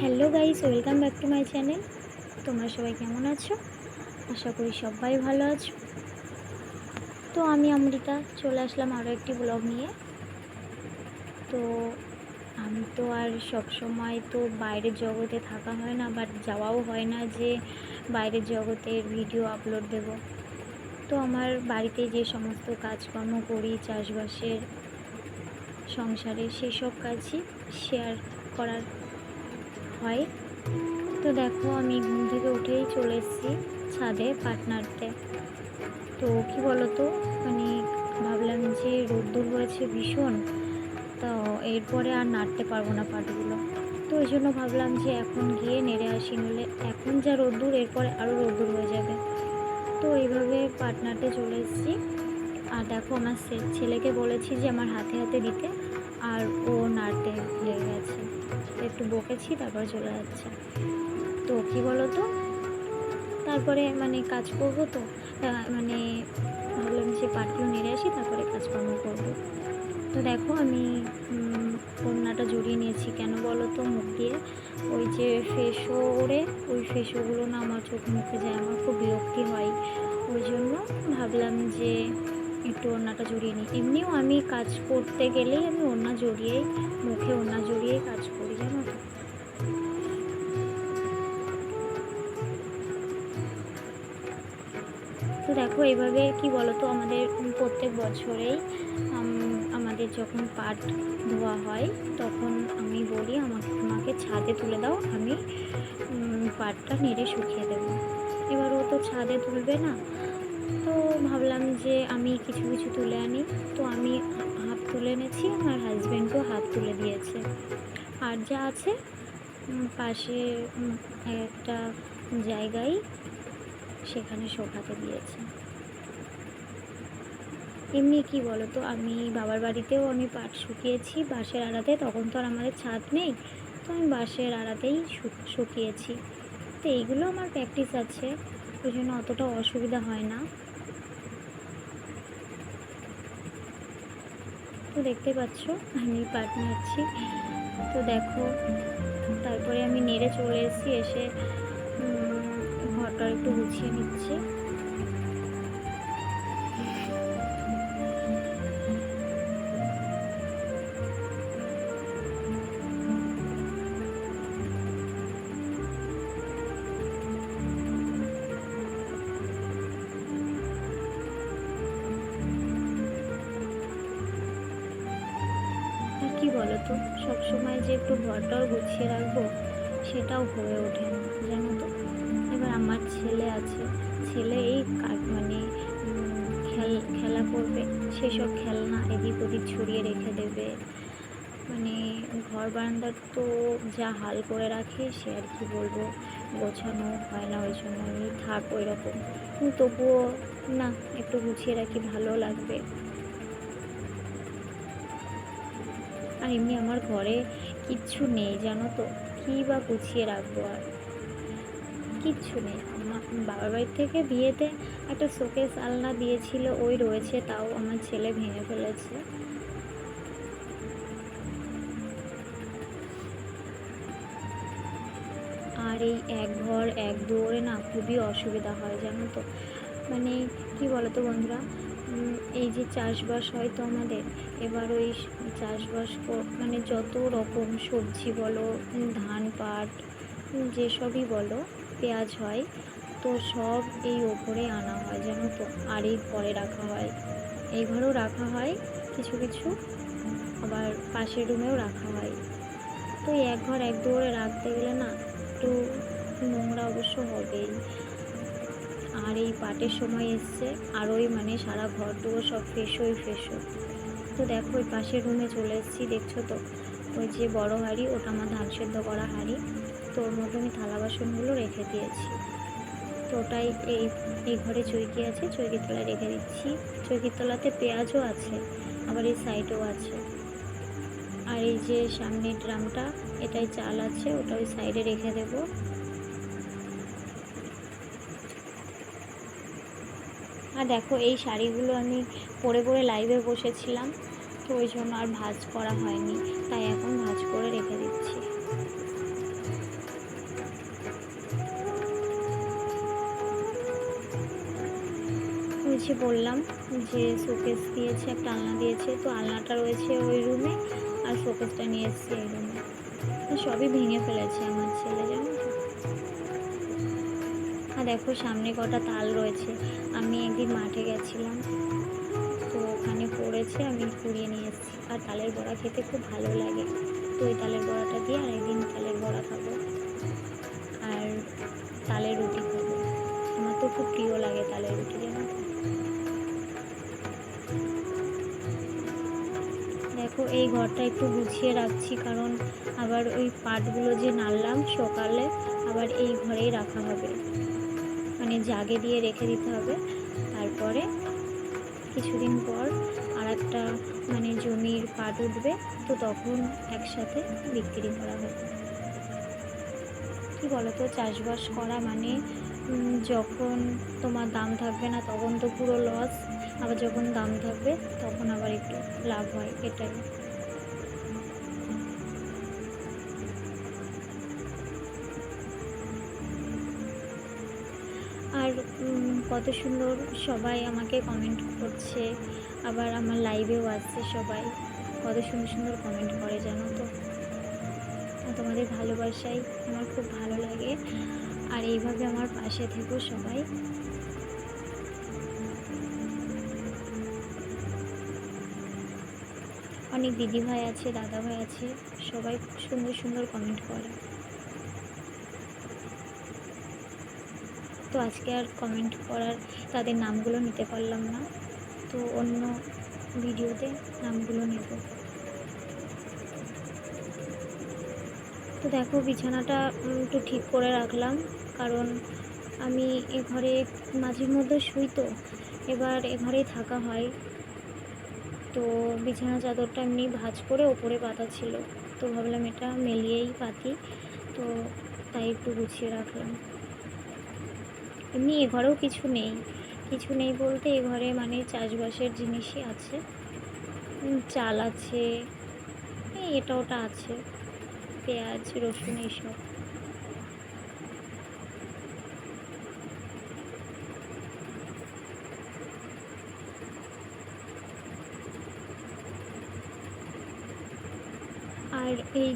Hello guys, welcome back to my channel. তোমরা সবাই কেমন আছো? আশা করি সবাই ভালো আছো। তো আমি অমৃতা চলে আসলাম আরও একটি ব্লগ নিয়ে। তো আমি তো আর সবসময় তো বাইরের জগতে থাকা হয় না, বাট যাওয়াও হয় না যে বাইরের জগতের ভিডিও আপলোড দেব। তো আমার বাড়িতে যে সমস্ত কাজকর্ম করি চাষবাসের, সংসারের, সেসব কাজই শেয়ার করার হয়। তো দেখো, আমি ঘুম থেকে উঠেই চলে এসেছি ছাদে পাট নাড়তে। তো কী বলো তো, মানে ভাবলাম যে রোদ্দুর হয়েছে ভীষণ, তো এরপরে আর নাড়তে পারবো না পাটগুলো। তো ওই জন্য ভাবলাম যে এখন গিয়ে নেড়ে আসি, নইলে এখন যা রোদ্দুর এরপরে আরও রোদ্দুর হয়ে যাবে। তো এইভাবে পাট নাড়তে চলে এসেছি। আর দেখো, আমার ছেলেকে বলেছি যে আমার হাতে হাতে দিতে, আর ও নাড়তে লেগে গেছে। একটু বকেছি, তারপর চলে যাচ্ছে। তো কী বলো তো, তারপরে মানে কাজ করবো তো, মানে ভাবলাম যে পাটগুলো নেড়ে আসি, তারপরে কাজকর্ম করবো। তো দেখো, আমি ওড়নাটা জড়িয়ে নিয়েছি। কেন বলো তো, মুখ দিয়ে ওই যে ফেসো ওড়ে, ওই ফেসোগুলো না আমার চোখ মুখে যায়, আমার খুব বিরক্তি হয়। ওই জন্য ভাবলাম যে একটু ওড়নাটা জড়িয়ে নিই। এমনিও আমি কাজ করতে গেলেই আমি ওড়না জড়িয়েই, মুখে ওড়না জড়িয়েই কাজ করি, জানো তো। তো দেখো, এইভাবে কি বলো তো, আমাদের প্রত্যেক বছরেই আমাদের যখন পাট ধোয়া হয়, তখন আমি বলি আমাকে ছাদে তুলে দাও, আমি পাটটা নেড়ে শুকিয়ে দেবো। এবার ও তো ছাদে তুলবে না, তো ভাবলাম যে আমি কিছু কিছু তুলে আনি। তো আমি হাফ তুলে এনেছি, আমার হাজব্যান্ডকেও হাফ তুলে দিয়েছে। আর যা আছে পাশে একটা জায়গায়, সেখানে শোকাতে দিয়েছে। এমনি কি বলো তো, আমি বাবার বাড়িতেও আমি পাট শুকিয়েছি বাঁশের আড়াতে, তখন তো আর আমাদের ছাদ নেই, তো আমি বাঁশের আড়াতেই শুকিয়েছি। তো এইগুলো আমার প্র্যাকটিস আছে, ওই জন্য অতটা অসুবিধা হয় না। তো দেখতে পাচ্ছ আমি পাট নাড়ছি। তো দেখো, তারপরে আমি নেড়ে চলে এসেছি, এসে ঘরটা একটু গুছিয়ে নিচ্ছি। আর কি বলো তো, সবসময় যে একটু ঘরটাও গুছিয়ে রাখবো সেটাও হয়ে ওঠে না, জানো তো। এবার আমার ছেলে আছে, ছেলে এই মানে খেলা করবে, সেসব খেলনা এদিক ওদিক ছড়িয়ে রেখে দেবে। মানে ঘর বারান্দার তো যা হাল করে রাখে, সে আর কি বলবো, গোছানো হয় না, ওই জন্য আমি থাক ওই রকম। তবুও না, একটু গুছিয়ে রাখি, ভালো লাগবে। আর এমনি আমার ঘরে কিচ্ছু নেই, জানো তো, কী বা গুছিয়ে রাখবো, আর কিচ্ছু নেই। আমার বাবার বাড়ি থেকে বিয়েতে একটা শোকেস আলনা দিয়েছিল, ওই রয়েছে, তাও আমার ছেলে ভেঙে ফেলেছে। আর এই এক ঘর এক দুয়ারে না খুবই অসুবিধা হয়, জানো তো। মানে কি বলো তো বন্ধুরা, এই যে চাষবাস হয় তো আমাদের, এবার ওই চাষবাস মানে যত রকম সবজি বলো, ধান পাট যেসবই বলো, পেঁয়াজ হয়, তো সব এই ওপরে আনা হয়, জানো তো। আর এই ঘরে রাখা হয়, এই ঘরেও রাখা হয় কিছু কিছু, আবার পাশের রুমেও রাখা হয়। তো এই এক ঘর এক দুয়ারে রাখতে গেলে না একটু নোংরা অবশ্য হবেই। আর এই পাটের সময় এসছে, আর ওই মানে সারা ঘর দুয়ার সব ফেসোই ফেসো। তো দেখো, ওই পাশের রুমে চলে এসেছি, দেখছো তো, ওই যে বড় হাঁড়ি, ওটা আমার ধান সেদ্ধ করা হাঁড়ি, তো ওর মধ্যে আমি থালা বাসনগুলো রেখে দিয়েছি। তো ওটাই এই এই ঘরে চৌকি আছে, চৌকির তলায় রেখে দিচ্ছি। চৌকির তলাতে পেঁয়াজও আছে, আবার এই সাইডেও আছে। আর এই যে সামনের ড্রামটা, এটাই চাল আছে, ওটা ওই সাইডে রেখে দেবো। আর দেখো, এই শাড়িগুলো আমি পরে পরে লাইভে বসেছিলাম, তো ওই জন্য আর ভাঁজ করা হয়নি, তাই এখন ভাঁজ করে রেখে দিচ্ছি। দিয়েছি বললাম যে শোকেস দিয়েছে, একটা আলনা দিয়েছে, তো আলনাটা রয়েছে ওই রুমে আর শোকেসটা নিয়ে এসেছি এই রুমে। সবই ভেঙে ফেলেছে আমার ছেলে, জানো তো। আর দেখো সামনে কটা তাল রয়েছে, আমি একদিন মাঠে গেছিলাম তো ওখানে পড়েছে, আমি কুড়িয়ে নিয়ে এসেছি। আর তালের বড়া খেতে খুব ভালো লাগে, তো ওই তালের বড়াটা দিয়ে আরেকদিন তালের বড়া খাবো আর তালের রুটি খাবো। আমার তো খুব প্রিয় লাগে তালের রুটি, জানো তো। দেখো এই ঘরটা একটু গুছিয়ে রাখছি, কারণ আবার ওই পাটগুলো যে নাড়লাম সকালে আবার এই ঘরেই রাখা হবে, মানে জাগে দিয়ে রেখে দিতে হবে। তারপরে কিছুদিন পর আর একটা মানে জমির পাট উঠবে, তো তখন একসাথে বিক্রি করা হবে। কী বলো তো, চাষবাস করা মানে যখন তোমার দাম থাকবে না তখন তো পুরো লস, আবার যখন দাম থাকবে তখন আবার একটু লাভ হয়, এটাই। আর কত সুন্দর সবাই আমাকে কমেন্ট করছে, আবার আমার লাইভেও আসছে সবাই, কত সুন্দর সুন্দর কমেন্ট করে, জানো তো। তোমাদের ভালোবাসাই আমার খুব ভালো লাগে, আর এইভাবে আমার পাশে থেকো সবাই। অনেক দিদিভাই আছে, দাদাভাই আছে, সবাই সুন্দর সুন্দর কমেন্ট করে। তো আজকে আর কমেন্ট করার তাদের নামগুলো নিতে পারলাম না, তো অন্য ভিডিওতে নামগুলো নেব। তো দেখো বিছানাটা একটু ঠিক করে রাখলাম, কারণ আমি এ ঘরে মাঝে মধ্যে শুই, তো এবার এ ঘরেই থাকা হয়। তো বিছানা চাদরটা এমনি ভাঁজ করে ওপরে পাতা ছিল, তো ভাবলাম এটা মেলিয়েই পাতি, তো তাই একটু গুছিয়ে রাখলাম। এমনি এ ঘরেও কিছু নেই, কিছু নেই বলতে এ ঘরে মানে চাষবাসের জিনিসই আছে, চাল আছে, এটা ওটা আছে, পেঁয়াজ রসুন এইসব। আর এই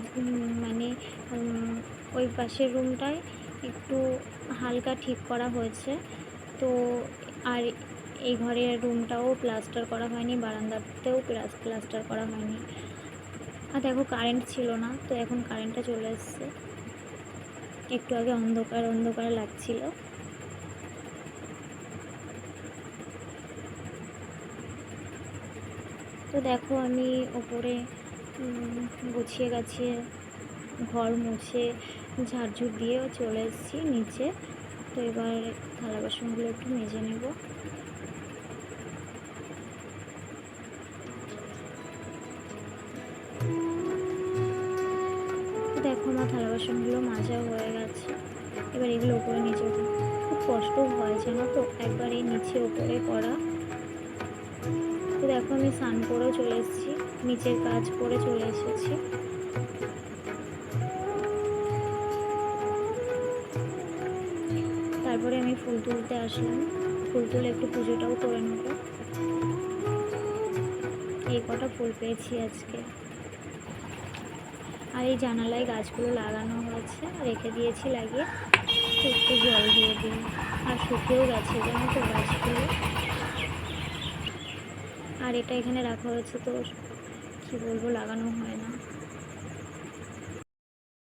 মানে ওই পাশের রুমটায় একটু হালকা ঠিক করা হয়েছে, তো আর এই ঘরের রুমটাও প্লাস্টার করা হয়নি, বারান্দাতেও প্লাস্টার করা হয়নি। আর দেখো কারেন্ট ছিল না, তো এখন কারেন্টটা চলে এসছে, একটু আগে অন্ধকার অন্ধকার লাগছিল। তো দেখো আমি ওপরে গুছিয়ে গাছিয়ে ঘর মুছে ঝাড়ঝুড় দিয়ে চলে এসেছি নিচে। তো এবার থালা বাসনগুলো একটু মেজে নেব। দেখো আমার থালা বাসনগুলো মাজা হয়ে গেছে, এবার এগুলো উপরে নিচে খুব কষ্ট হয়, জানো তো, একবার এই নিচে উপরে করা। তো দেখো আমি স্নান করেও চলে এসেছি, নিচের কাজ করে চলে এসেছি। তারপরে আমি ফুল তুলতে আসলাম, ফুল তুলে একটু পুজোটাও করে নেব। এই কটা ফুল পেয়েছি আজকে। আর এই জানালায় গাছগুলো লাগানো হয়েছে, রেখে দিয়েছি লাগিয়ে, একটু জল দিয়ে দিই। আর শুকিয়েও গেছে, জানো তো গাছগুলো। আর এটা এখানে রাখা হয়েছে, তো কী বলবো, লাগানো হয় না।